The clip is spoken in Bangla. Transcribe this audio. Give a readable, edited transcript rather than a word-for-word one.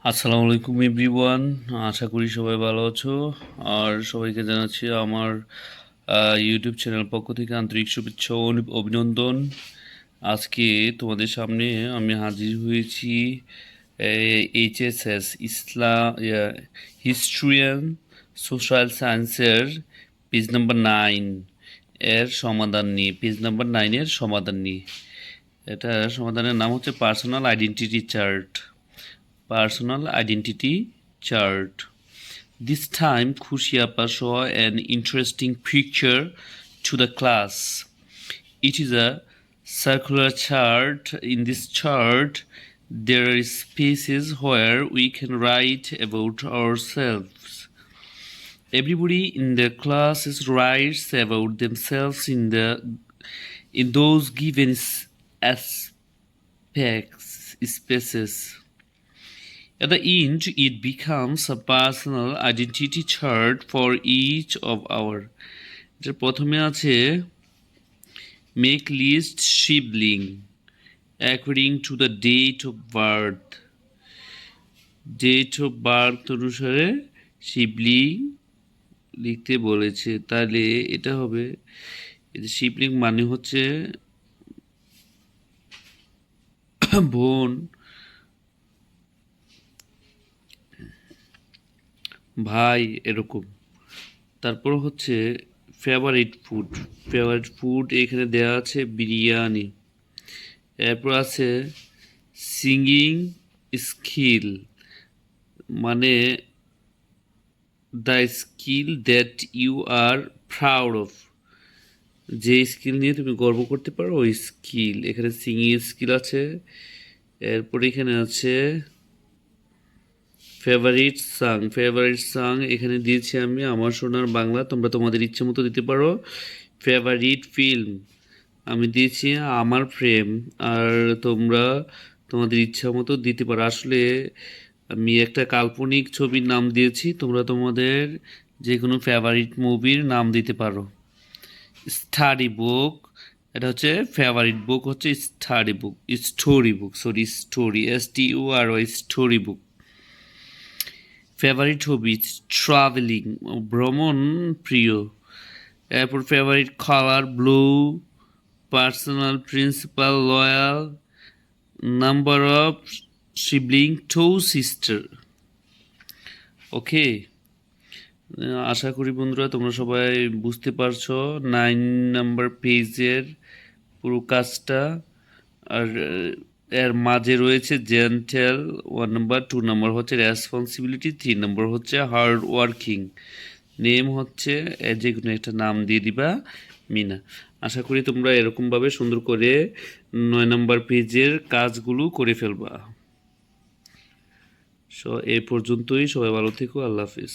আসসালামু আলাইকুম এভরিওয়ান। আশা করি সবাই ভালো আছো। আর সবাইকে জানাচ্ছি আমার ইউটিউব চ্যানেল পক্ষ থেকে আন্তরিক শুভেচ্ছা ও অভিনন্দন। আজকে তোমাদের সামনে আমি হাজির হয়েছি এইচএসএস হিস্ট্রি অ্যান্ড সোশ্যাল সায়েন্সের পেজ নাম্বার 9 এর সমাধান নিয়ে। এটা সমাধানের নাম হচ্ছে personal identity chart. This time, Khushiapa saw an interesting picture to the class. It is a circular chart. In this chart, there are spaces where we can write about ourselves. Everybody in the class writes about themselves in those given spaces. At the end, it becomes a personal identity chart for each of our. এটার প্রথমে আছে make list sibling according to the date of birth. Date of birth অনুসারে সিবলিং লিখতে বলেছে। তাহলে এটা হবে সিবলিং মানে হচ্ছে বোন, ভাই, এরকম। তারপর হচ্ছে ফেভারিট ফুড এখানে দেওয়া আছে বিরিয়ানি। এরপর আছে সিঙ্গিং স্কিল, মানে the skill that you are proud of, যে স্কিল নিয়ে তুমি গর্ব করতে পারো ওই স্কিল। এখানে সিঙ্গিং স্কিল আছে। এরপর এখানে আছে ফেভারিট সং এখানে দিয়েছি আমি আমার সোনার বাংলা, তোমরা তোমাদের ইচ্ছে মতো দিতে পারো। ফেভারিট ফিল্ম আমি দিয়েছি আমার প্রেম, আর তোমরা তোমাদের ইচ্ছা মতো দিতে পারো। আসলে আমি একটা কাল্পনিক ছবির নাম দিয়েছি, তোমরা তোমাদের যে কোনো ফেভারিট মুভির নাম দিতে পারো। স্টাডি বুক, এটা হচ্ছে ফেভারিট বুক হচ্ছে story STORY story book. Favourite hobby travelling, ভ্রমণ প্রিয়। এরপর favourite colour blue, personal principle loyal, number of sibling 2 sister. Okay, আশা করি বন্ধুরা তোমরা সবাই বুঝতে পারছো 9 নাম্বার পেজের পুরো কাজটা। আর এর মাঝে রয়েছে জেন্টেল 1 নাম্বার, 2 নাম্বার হচ্ছে রেসপন্সিবিলিটি, 3 নাম্বার হচ্ছে হার্ড ওয়ার্কিং। নেম হচ্ছে যে কোনো একটা নাম দিয়ে দিবা মিনা। আশা করি তোমরা এরকমভাবে সুন্দর করে 9 নাম্বার পেজের কাজগুলো করে ফেলবা। এই পর্যন্তই, সবাই ভালো থেকো, আল্লাহ হাফিজ।